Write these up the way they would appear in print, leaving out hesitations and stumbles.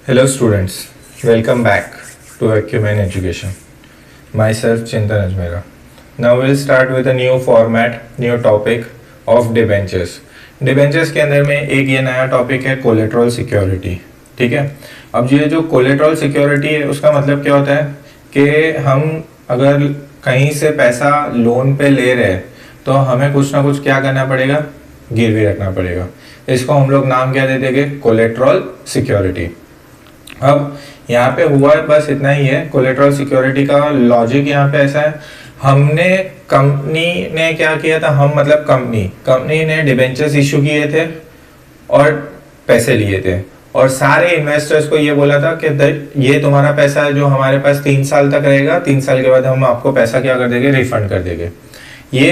Hello students, welcome back to Acumen Education. Myself Chintan Ajmera. Now we'll start with a new format, new topic of debentures. Debentures के अंदर में एक ये नया topic है collateral security. ठीक है, अब ये जो कोलेट्रल सिक्योरिटी है उसका मतलब क्या होता है कि हम अगर कहीं से पैसा लोन पे ले रहे हैं तो हमें कुछ ना कुछ क्या करना पड़ेगा, गिरवी रखना पड़ेगा. इसको हम लोग नाम क्या दे देंगे, कोलेट्रल सिक्योरिटी. अब यहाँ पे हुआ बस इतना ही है. कोलेट्रल सिक्योरिटी का लॉजिक यहाँ पे ऐसा है, हमने कंपनी ने क्या किया था, हम मतलब कंपनी ने डिबेंचर्स इशू किए थे और पैसे लिए थे और सारे इन्वेस्टर्स को ये बोला था कि ये तुम्हारा पैसा है जो हमारे पास 3 साल तक रहेगा, 3 साल के बाद हम आपको पैसा क्या कर देंगे, रिफंड कर देंगे. ये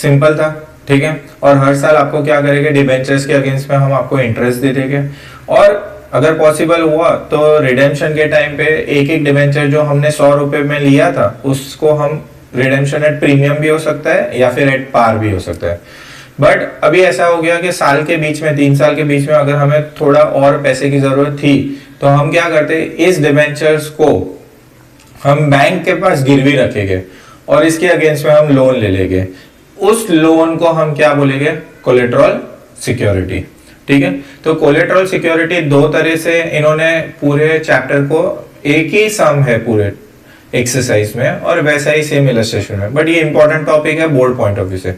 सिंपल था. ठीक है, और हर साल आपको क्या करेंगे, डिबेंचर्स के अगेंस्ट में हम आपको इंटरेस्ट दे देंगे और अगर पॉसिबल हुआ तो रिडेम्पशन के टाइम पे एक एक डिबेंचर जो हमने 100 रुपए में लिया था उसको हम रिडेम्पशन एट प्रीमियम भी हो सकता है या फिर एट पार भी हो सकता है. बट अभी ऐसा हो गया कि साल के बीच में 3 साल के बीच में अगर हमें थोड़ा और पैसे की जरूरत थी तो हम क्या करते, इस डिबेंचर्स को हम बैंक के पास गिरवी रखेंगे और इसके अगेंस्ट में हम लोन ले लेंगे. उस लोन को हम क्या बोलेंगे, कोलेट्रल सिक्योरिटी. ठीक है, तो कोलेट्रल सिक्योरिटी दो तरह से इन्होंने पूरे चैप्टर को, एक ही सम है पूरे एक्सरसाइज में और वैसा ही सेम इलस्ट्रेशन में, बट ये इंपॉर्टेंट टॉपिक है बोर्ड पॉइंट ऑफ व्यू से.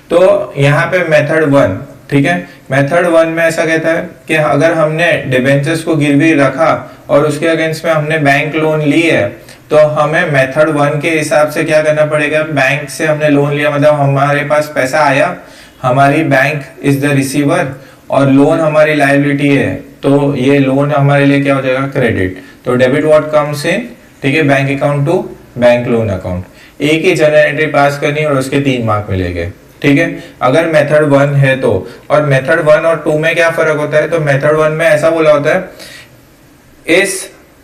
तो यहाँ पे मेथड 1, ठीक है, मेथड 1 में ऐसा कहता है कि अगर हमने डिबेंचर्स को गिरवी रखा और उसके अगेंस्ट में हमने बैंक लोन ली है तो हमें मेथड 1 के हिसाब से क्या करना पड़ेगा, बैंक से हमने लोन लिया मतलब हमारे पास पैसा आया, हमारी बैंक इज द रिसीवर और लोन हमारी लायबिलिटी है, तो ये लोन हमारे लिए क्या हो जाएगा, क्रेडिट. तो डेबिट व्हाट कम्स इन, ठीक है, bank account to bank loan account. एक ही जनरल एंट्री पास करनी और उसके 3 मार्क मिलेंगे. ठीक है, अगर मेथड 1 है तो. और मेथड 1 और 2 में क्या फर्क होता है, तो मेथड 1 में ऐसा बोला होता है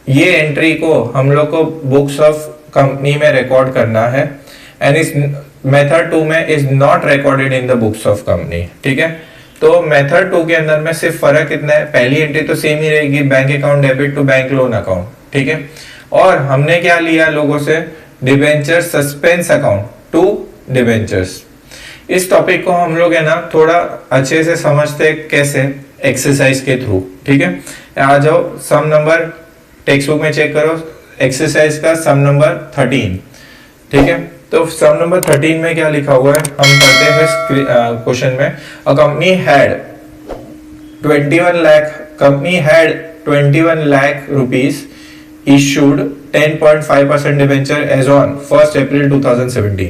ये एंट्री को हम लोग को बुक्स ऑफ कंपनी में रिकॉर्ड करना है एंड इस मेथड 2 में is not recorded in the books of company. ठीक है, तो मेथड 2 के अंदर में सिर्फ फर्क कितना है, पहली एंट्री तो सेम ही रहेगी, bank account debit to bank loan account. ठीक है, और हमने क्या लिया लोगों से, debenture suspense account to debentures. इस टॉपिक को हम लोग है ना थोड़ा अच्छे से समझते कैसे, एक्सरसाइज के थ्रू. ठीक है, आ जाओ सम नंबर टेक्स्ट बुक में चेक करो, एक्सरसाइज का सम नंबर 13. ठीक है, तो सम नंबर 13 में क्या लिखा हुआ है हम पढ़ते हैं क्वेश्चन में. A company had 21 lakh rupees issued 10.5% debenture as on 1 April 2017.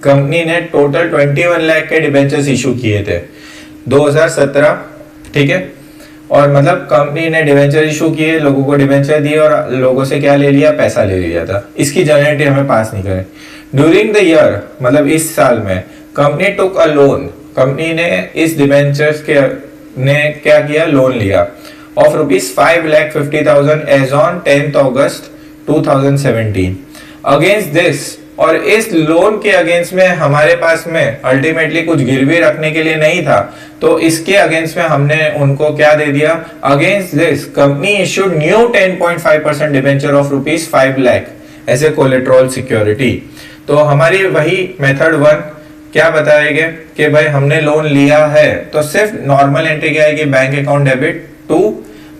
Company ने टोटल 21 लाख के डिबेंचर्स इशू किए थे 2017. ठीक है, और मतलब कंपनी ने डिबेंचर इशू किए, लोगों को डिबेंचर दिए और लोगों से क्या ले लिया, पैसा ले लिया था. इसकी जनरेटी हमें पास नहीं करें. ड्यूरिंग द ईयर मतलब इस साल में company took a loan, company ने इस डिबेंचर्स के ने क्या किया, लोन लिया of ₹5,50,000 as on 10 August 2017. Against this, और इस लोन के अगेंस्ट में हमारे पास में अल्टीमेटली कुछ गिरवी रखने के लिए नहीं था, तो इसके अगेंस्ट में हमने उनको क्या दे दिया, against this company issued new 10.5% debenture of ₹5 lakh as a collateral security. तो हमारी वही मेथड 1 क्या बताएगा कि भाई हमने लोन लिया है तो सिर्फ नॉर्मल एंट्री क्या है कि bank account debit to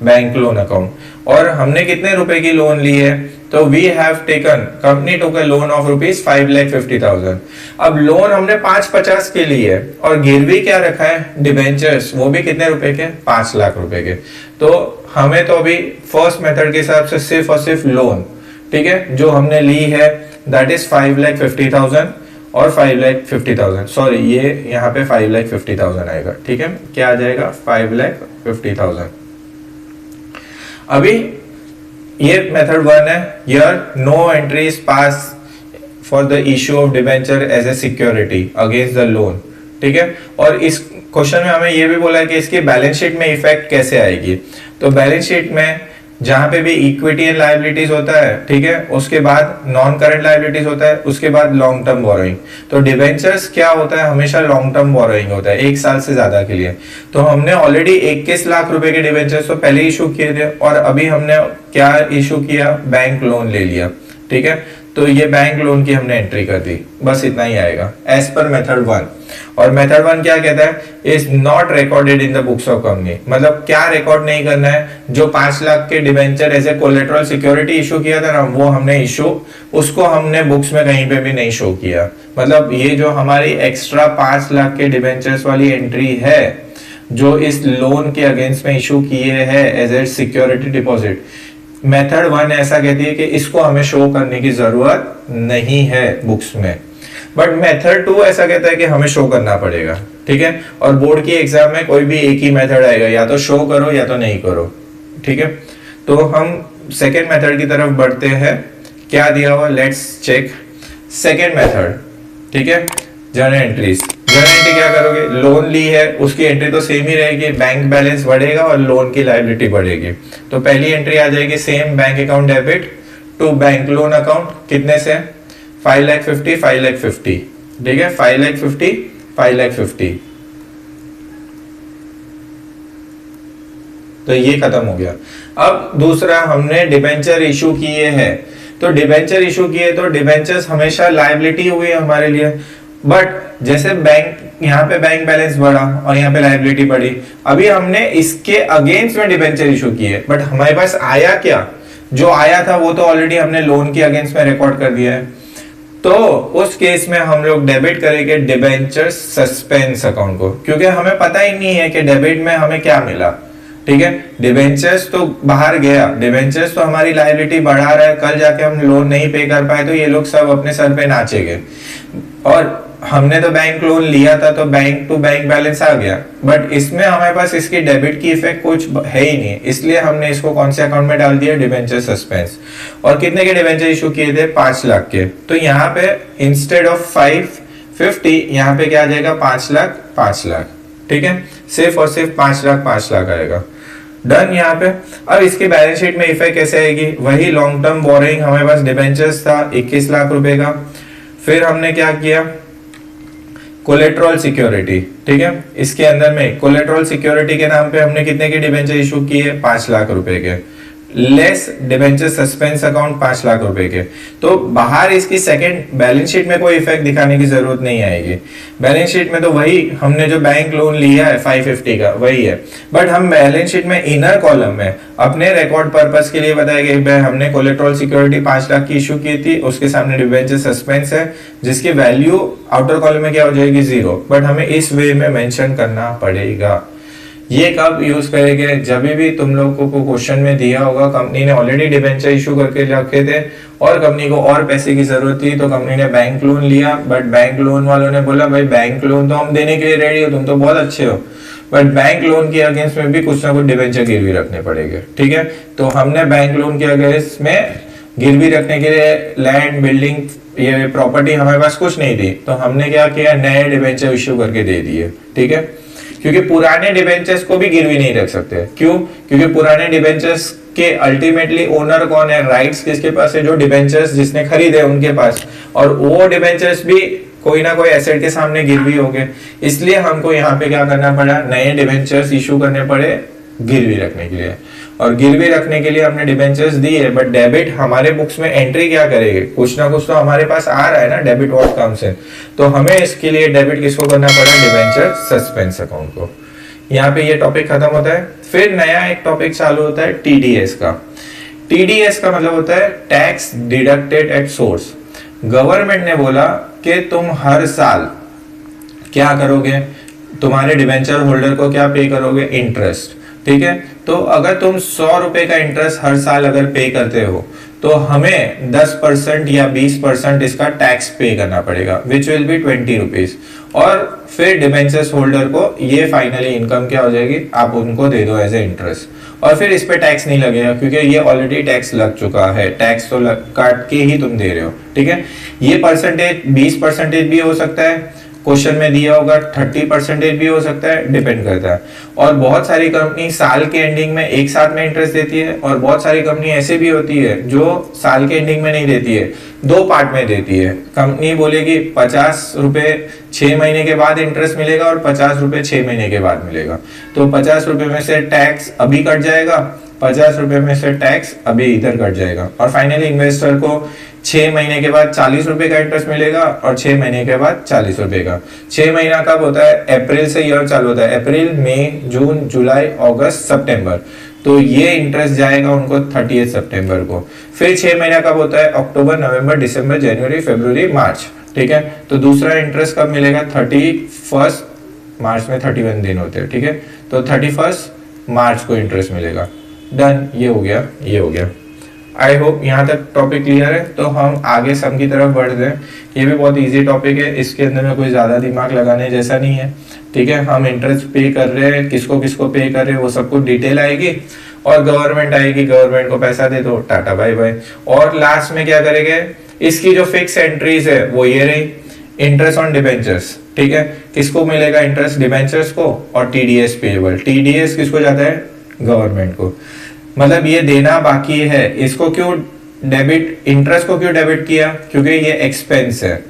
bank loan account. और हमने कितने रुपए की लोन ली है, तो we have taken, company took a loan of ₹5,50,000. अब लोन हमने 550 के लिए और गिरवी क्या रखा है, डिबेंचर्स, वो भी कितने रुपए के, 5 लाख रुपए के. तो हमें तो अभी फर्स्ट मेथड के हिसाब से सिर्फ और सिर्फ लोन, ठीक है, जो हमने ली है दैट इज 5,50,000 और 5,50,000, सॉरी ये यहाँ पे 5,50,000 आएगा. ठीक है, क्या आ जाएगा, 5,50,000. अभी ये मेथड 1 है, here no entries pass for the issue of debenture as a security against the loan. ठीक है, और इस क्वेश्चन में हमें ये भी बोला है कि इसकी बैलेंस शीट में इफेक्ट कैसे आएगी. तो बैलेंस शीट में जहां पे भी इक्विटी एंड लायबिलिटीज होता है, ठीक है, उसके बाद नॉन करंट लायबिलिटीज होता है, उसके बाद लॉन्ग टर्म बोरोइंग। तो डिबेंचर्स क्या होता है, हमेशा लॉन्ग टर्म बोरोइंग होता है, 1 साल से ज्यादा के लिए। तो हमने ऑलरेडी 21 लाख रुपए के डिबेंचर्स तो पहले इशू किए थे, और अभी हमने क्या इशू किया, बैंक लोन ले लिया, ठीक है। तो ये बैंक लोन की हमने एंट्री कर दी, बस इतना ही आएगा एज पर मेथड 1। और मेथड 1 क्या कहता है, is not recorded in the books of company. मतलब क्या रिकॉर्ड नहीं करना है, जो 5 लाख के debenture as a collateral security issue किया था ना, वो हमने इशू, उसको हमने बुक्स में कहीं पे भी नहीं शो किया। मतलब ये जो हमारी एक्स्ट्रा 5 लाख के डिबेंचर्स वाली एंट्री है, जो इस लोन के अगेंस्ट में इशू किए हैं as a security deposit, method 1 ऐसा कहती है कि इसको हमें शो करने की जरूरत नहीं है बुक्स में। बट मेथड 2 ऐसा कहता है कि हमें शो करना पड़ेगा, ठीक है। और बोर्ड की एग्जाम में कोई भी एक ही मेथड आएगा, या तो शो करो या तो नहीं करो, ठीक है। तो हम सेकेंड मेथड की तरफ बढ़ते हैं। क्या दिया हुआ, लेट्स चेक सेकेंड मेथड, ठीक है। जर्नल एंट्रीज, जर्नल एंट्री क्या करोगे, लोन ली है उसकी एंट्री तो सेम ही रहेगी, बैंक बैलेंस बढ़ेगा और लोन की लायबिलिटी बढ़ेगी। तो पहली एंट्री आ जाएगी same, bank account debit to bank loan account, कितने से, 5,50,000 5,50,000, ठीक है, 5,50,000 5,50,000। तो ये खत्म हो गया। अब दूसरा, हमने डिबेंचर इशू किए हैं, तो डिबेंचर इशू किए तो डिबेंचर्स हमेशा लायबिलिटी हुई हमारे लिए। बट जैसे बैंक, यहाँ पे बैंक बैलेंस बढ़ा और यहाँ पे लायबिलिटी बढ़ी, अभी हमने इसके अगेंस्ट में डिबेंचर इशू किए, बट हमारे पास आया क्या, जो आया था वो तो ऑलरेडी हमने लोन के अगेंस्ट में रिकॉर्ड कर दिया है। तो उस केस में हम लोग डेबिट करेंगे डिबेंचर सस्पेंस अकाउंट को, क्योंकि हमें पता ही नहीं है कि डेबिट में हमें क्या मिला, ठीक है। डिबेंचर्स तो बाहर गया, डिबेंचर्स तो हमारी लायबिलिटी बढ़ा रहा है, कल जाके हम लोन नहीं पे कर पाए तो ये लोग सब अपने सर पे नाचेंगे। और हमने तो बैंक लोन लिया था तो बैंक टू बैंक बैलेंस आ गया, बट इसमें हमारे पास इसकी डेबिट की इफेक्ट कुछ है ही नहीं, इसलिए हमने इसको कौन से अकाउंट में डाल दिया, डिबेंचर सस्पेंस। और कितने के डिबेंचर इशू किए थे, 5 लाख के। तो यहाँ पे इंस्टेड ऑफ 550 यहाँ पे क्या आ जाएगा, 5 लाख 5 लाख, ठीक है। सिर्फ और सिर्फ 5 लाख 5 लाख आएगा, डन यहाँ पे। अब इसकी बैलेंस शीट में इफेक्ट कैसे आएगी, वही लॉन्ग टर्म बोरिंग, हमारे पास डिबेंचर्स था 21 लाख रुपए का। फिर हमने क्या किया, कोलेट्रल सिक्योरिटी, ठीक है। इसके अंदर में कोलेट्रल सिक्योरिटी के नाम पे हमने कितने के डिबेंचर इशू किए, 5 लाख रुपए के, less debenture suspense account 5 lakh रुपए के। तो बाहर इसकी सेकंड बैलेंस शीट में कोई इफेक्ट दिखाने की जरूरत नहीं आएगी। बैलेंस शीट में तो वही हमने जो बैंक लोन लिया है 550 का वही है, बट हम बैलेंस शीट में इनर कॉलम में अपने रिकॉर्ड पर्पस के लिए बताया कि हमने कोलेट्रल सिक्योरिटी 5 लाख की इशू की थी, उसके सामने डिबेंचर सस्पेंस है जिसकी वैल्यू आउटर कॉलम में क्या हो जाएगी, 0, बट हमें इस वे में मेंशन करना पड़ेगा। ये कब यूज करेंगे, जब भी तुम लोगों को क्वेश्चन में दिया होगा कंपनी ने ऑलरेडी डिबेंचर इशू करके रखे थे और कंपनी को और पैसे की जरूरत थी, तो कंपनी ने बैंक लोन लिया, बट बैंक लोन वालों ने बोला भाई बैंक लोन तो हम देने के लिए रेडी हो, तुम तो बहुत अच्छे हो, बट बैंक लोन के अगेंस्ट में भी कुछ ना कुछ डिबेंचर गिरवी रखने पड़ेंगे, ठीक है। तो हमने बैंक लोन के अगेंस्ट में गिरवी रखने के लिए लैंड, बिल्डिंग, ये प्रॉपर्टी हमारे पास कुछ नहीं थी, तो हमने क्या किया, नए डिबेंचर इशू करके दे दिए, ठीक है। क्योंकि पुराने डिबेंचर्स को भी गिरवी नहीं रख सकते, क्यों, क्योंकि पुराने डिबेंचर्स के अल्टीमेटली ओनर कौन है, राइट्स किसके पास है, जो डिबेंचर्स जिसने खरीदे उनके पास, और वो डिबेंचर्स भी कोई ना कोई एसेट के सामने गिरवी हो गए, इसलिए हमको यहाँ पे क्या करना पड़ा, नए डिबेंचर्स इशू करने पड़े गिरवी रखने के लिए। और गिरवी रखने के लिए हमने डिबेंचर्स दी है, बट डेबिट हमारे बुक्स में एंट्री क्या करेंगे, कुछ ना कुछ तो हमारे पास आ रहा है ना, डेबिट व्हाट कम्स इन, तो हमें इसके लिए डेबिट किसको करना पड़ा, डिबेंचर सस्पेंस अकाउंट को। यहाँ पे ये टॉपिक खत्म होता है। फिर नया एक टॉपिक चालू होता है टीडीएस का। टीडीएस का मतलब होता है tax deducted at source. Government ने बोला कि तुम हर साल क्या करोगे, तुम्हारे डिबेंचर होल्डर को क्या पे करोगे, इंटरेस्ट, ठीक है। तो अगर तुम 100 रुपए का इंटरेस्ट हर साल अगर पे करते हो तो हमें 10% या 20% इसका टैक्स पे करना पड़ेगा, विच विल बी 20 रुपीज। और फिर डिबेंचर्स होल्डर को ये फाइनली इनकम क्या हो जाएगी, आप उनको दे दो एज ए इंटरेस्ट, और फिर इस पे टैक्स नहीं लगेगा क्योंकि ये ऑलरेडी टैक्स लग चुका है, टैक्स तो काट के ही तुम दे रहे हो, ठीक है। ये परसेंटेज 20% भी हो सकता है, क्वेश्चन में दिया होगा 30% भी हो सकता है, डिपेंड करता है। और बहुत सारी कंपनी साल के एंडिंग में एक साथ में इंटरेस्ट देती है, और बहुत सारी कंपनी ऐसे भी होती है जो साल के एंडिंग में नहीं देती है, 2 पार्ट में देती है। कंपनी बोलेगी 50 रुपए 6 महीने के बाद इंटरेस्ट मिलेगा और 50 रुपए 6 महीने के बाद मिलेगा। तो 50 रुपए में से टैक्स अभी कट जाएगा, 50 रुपए में से टैक्स अभी इधर कट जाएगा, और फाइनली इन्वेस्टर को 6 महीने के बाद 40 रुपए का इंटरेस्ट मिलेगा और 6 महीने के बाद 40 रुपए का। 6 महीना कब होता है? अप्रैल से ईयर चालू होता है, अप्रैल, मई, जून, जुलाई, अगस्त, सितंबर। तो ये इंटरेस्ट जाएगा उनको 30 सितंबर को। फिर 6 महीना कब होता है? अक्टूबर, नवंबर, दिसंबर, जनवरी, फरवरी, मार्च। ठीक है, तो दूसरा इंटरेस्ट कब मिलेगा? 31 मार्च में 31 दिन होते हैं। ठीक है, तो 31 मार्च को इंटरेस्ट मिलेगा। डन, ये हो गया, ये हो गया। आई होप यहाँ तक टॉपिक क्लियर है। तो हम आगे सम की तरफ बढ़ रहे हैं। ये भी बहुत इजी टॉपिक है, इसके अंदर में कोई ज़्यादा दिमाग लगाने जैसा नहीं है। ठीक है, हम इंटरेस्ट पे कर रहे हैं, किसको किसको पे कर रहे हैं वो सब कुछ डिटेल आएगी, और गवर्नमेंट आएगी, गवर्नमेंट को पैसा दे दो, टाटा बाय बाय। और लास्ट में क्या करेंगे? इसकी जो फिक्स एंट्रीज है वो ये रही, इंटरेस्ट ऑन डिबेंचर्स। ठीक है, किसको मिलेगा इंटरेस्ट? डिबेंचर्स को, और टीडीएस पेएबल। टीडीएस किसको जाता है? गवर्नमेंट को। मतलब ये देना बाकी है, इसको क्यों डेबिट, इंटरेस्ट को क्यों डेबिट किया? क्योंकि ये एक्सपेंस है,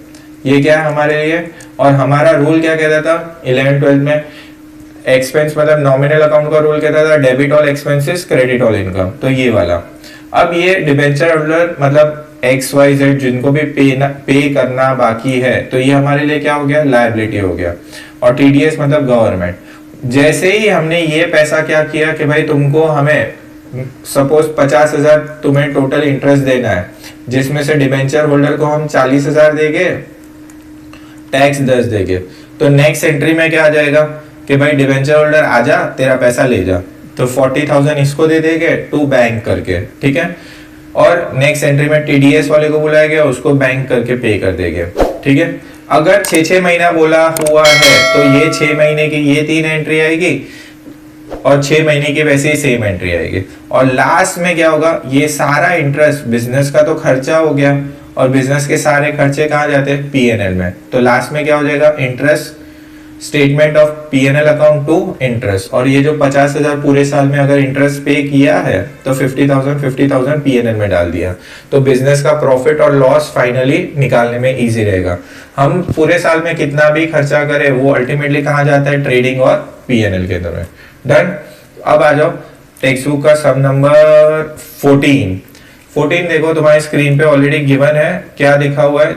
ये क्या है हमारे लिए। और हमारा रूल क्या कहता था 11th-12th में? एक्सपेंस मतलब नॉमिनल अकाउंट का रूल कहता था debit all expenses credit all income, तो ये वाला। अब ये डिबेंचर होल्डर मतलब XYZ जिनको भी पे करना बाकी है, तो ये हमारे लिए क्या हो गया? लायबिलिटी हो गया। और टीडीएस मतलब गवर्नमेंट। जैसे ही हमने ये पैसा क्या किया कि भाई तुमको हमें सपोज 50,000 तुम्हें टोटल इंटरेस्ट देना है, जिसमें से डिबेंचर होल्डर को हम 40,000 देंगे, टैक्स 10 देंगे, तो नेक्स्ट एंट्री में क्या आ जाएगा कि भाई डिबेंचर होल्डर आजा, तेरा पैसा ले जा। तो 40,000 इसको दे देंगे टू बैंक करके। ठीक है, और नेक्स्ट एंट्री में टीडीएस वाले को बुलाया गया, उसको बैंक करके पे कर देंगे। ठीक है, अगर 6-6 महीना बोला हुआ है तो ये 6 महीने की ये 3 एंट्री आएगी, और 6 महीने की वैसे ही सेम एंट्री आएगी। और लास्ट में क्या होगा? ये सारा इंटरेस्ट बिजनेस का तो खर्चा हो गया, और बिजनेस के सारे खर्चे कहाँ जाते हैं? पीएनएल में। तो लास्ट में क्या हो जाएगा? Interest statement of PNL account to interest. और ये जो 50,000 पूरे साल में अगर इंटरेस्ट पे किया है तो 50,000 पीएनएल में डाल दिया, तो बिजनेस का प्रॉफिट और लॉस फाइनली निकालने में इजी रहेगा। हम पूरे साल में कितना भी खर्चा करें वो अल्टीमेटली कहाँ जाता है? ट्रेडिंग और पीएनएल के अंदर में। डन। अब आ जाओ टेक्स्ट बुक का सम नंबर 14 देखो तुम्हारी स्क्रीन पे ऑलरेडी गिवन है। क्या लिखा हुआ है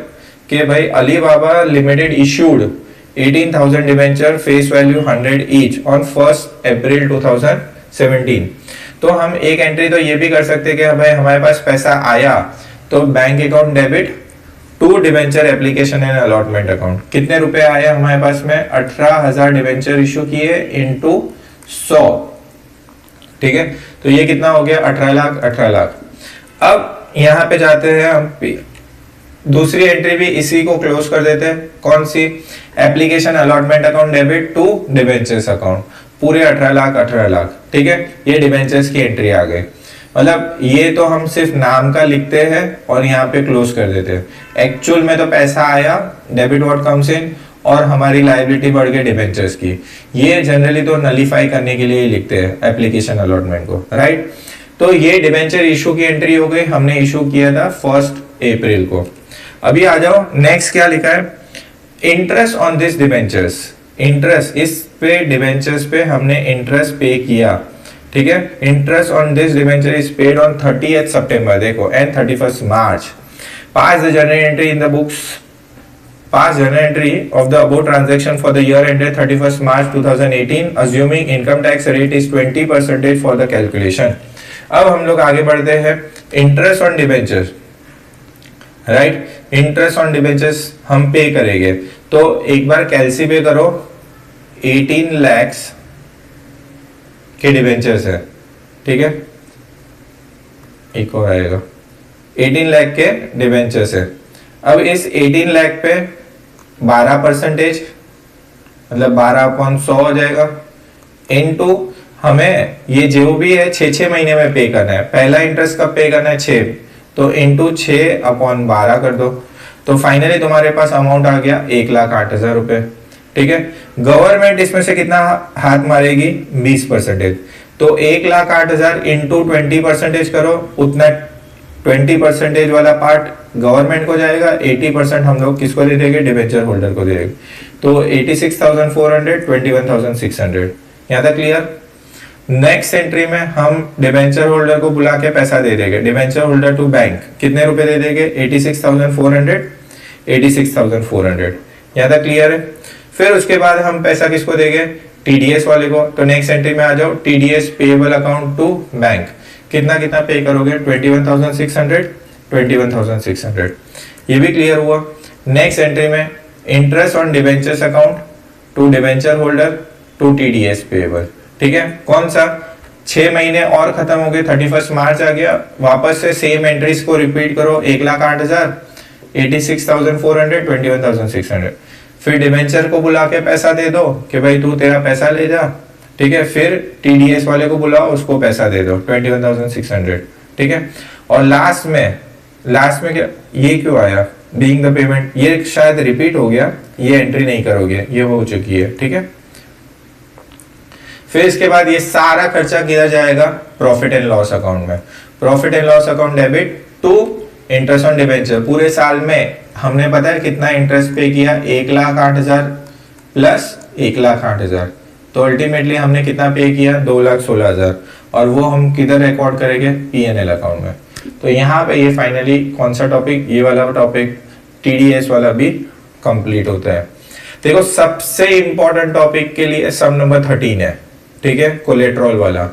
कि भाई Alibaba limited issued 18,000 debenture face value 100 each on 1 April 2017। तो हम एक एंट्री तो ये भी कर सकते हैं कि भाई हमारे पास पैसा आया तो bank account debit to debenture application and allotment account. कितने रुपए आए हमारे पास में? 18,000 डिबेंचर इशू किए इंटू 100। ठीक है, तो ये कितना हो गया? 18 लाख। अब यहां पे जाते हैं हम दूसरी एंट्री भी इसी को क्लोज कर देते हैं। कौन सी? Application allotment account debit to debentures account, पूरे 18 लाख। ठीक है, ये डिबेंचर्स की एंट्री आ गई। मतलब ये तो हम सिर्फ नाम का लिखते हैं और यहाँ पे क्लोज कर देते हैं। एक्चुअल में तो पैसा आया, डेबिट व्हाट कम्स इन, और हमारी लायबिलिटी बढ़ गई डिबेंचर्स की। ये जनरली तो नलीफाई करने के लिए लिखते हैं एप्लीकेशन अलॉटमेंट को, राइट। तो ये डिबेंचर इशू की एंट्री हो गई, हमने इशू किया था 1 अप्रैल को। अभी आ जाओ नेक्स्ट क्या लिखा है? Interest on this debentures. Interest इस पे डिबेंचर्स पे हमने इंटरेस्ट पे किया। ठीक है, interest on this debenture is paid on 30th सितंबर देखो and 31st March. Pass the journal entry in the books, pass journal entry of the above transaction for the year ended 31st March 2018 assuming income tax rate is 20% for the calculation। अब हम लोग आगे बढ़ते हैं। Interest on debentures, right, interest on debentures हम पे करेंगे। तो एक बार कैलसी पे करो, 18 लाख के डिबेंचर्स है। ठीक है, एक और आएगा, 18 लाख के डिबेंचर्स है। अब इस 18 लाख पे 12% मतलब 12/100 हो जाएगा, इनटू हमें ये जो भी है 6 महीने में पे करना है। पहला इंटरेस्ट कब पे करना है? 6, तो इनटू 6/12 कर दो। तो फाइनली तुम्हारे पास अमाउंट आ गया 1,08,000 रुपए। ठीक है, गवर्नमेंट इसमें से कितना हाथ मारेगी 20%। तो 1,08,000 इंटू 20% करो, उतना 20% वाला पार्ट गवर्नमेंट को जाएगा, 80% हम लोग किसको दे देंगे, डिबेंचर होल्डर को दे देंगे। तो 86,400, 21,600। यहाँ तक क्लियर। नेक्स्ट एंट्री में हम डिबेंचर होल्डर को बुला के पैसा दे देंगे, डिबेंचर होल्डर टू बैंक कितने रुपए दे देंगे, 86,400, 86,400। यहाँ तक क्लियर है। फिर उसके बाद हम पैसा किसको देंगे, टीडीएस वाले को। तो नेक्स्ट एंट्री में आ जाओ, TDS payable account to bank, कितना कितना पे करोगे, 21,600, 21,600। ये भी क्लियर हुआ। नेक्स्ट एंट्री में interest on debentures account to debenture holder to TDS payable. ठीक है, कौन सा, 6 महीने और खत्म हो गए, 31 मार्च आ गया, वापस से सेम एंट्रीज को रिपीट करो, 1,08,000, 86,400, 21,600। फिर डिबेंचर को बुला के पैसा दे दो कि भाई तू तेरा पैसा ले जा। ठीक है, फिर टीडीएस वाले को बुलाओ, उसको पैसा दे दो 21,600। ठीक है, और लास्ट में क्या, ये क्यों आया, बीइंग द पेमेंट, ये शायद रिपीट हो गया, ये एंट्री नहीं करोगे, ये हो चुकी है। ठीक है, फिर इसके बाद ये सारा खर्चा किया जाएगा प्रॉफिट एंड लॉस अकाउंट में। Profit and loss account debit to interest on debenture. पूरे साल में हमने पता है कितना इंटरेस्ट पे किया, 1,08,000 प्लस 1,08,000। तो अल्टीमेटली हमने कितना पे किया, 2,16,000। और वो हम किधर रिकॉर्ड करेंगे, पीएनएल अकाउंट में। तो यहाँ पे ये फाइनली कौन सा टॉपिक, ये वाला टॉपिक टीडीएस वाला भी कंप्लीट होता है। देखो सबसे इंपॉर्टेंट टॉपिक के लिए सम नंबर 13 है। ठीक है, कोलेट्रॉल वाला।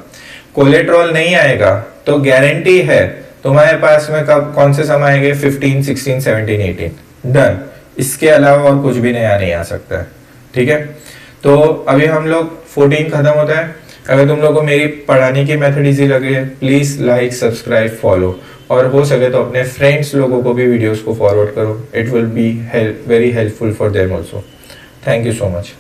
कोलेट्रॉल नहीं आएगा तो गारंटी है तुम्हारे पास में कब कौन से सम आएंगे, 15, 16, 17, 18। डन, इसके अलावा और कुछ भी नया नहीं आ सकता है। ठीक है, तो अभी हम लोग 14 खत्म होता है। अगर तुम लोग को मेरी पढ़ाने की मेथड इजी लगे प्लीज लाइक, सब्सक्राइब, फॉलो, और हो सके तो अपने फ्रेंड्स लोगों को भी वीडियोस को फॉरवर्ड करो। It will be very helpful for them also. Thank you so much.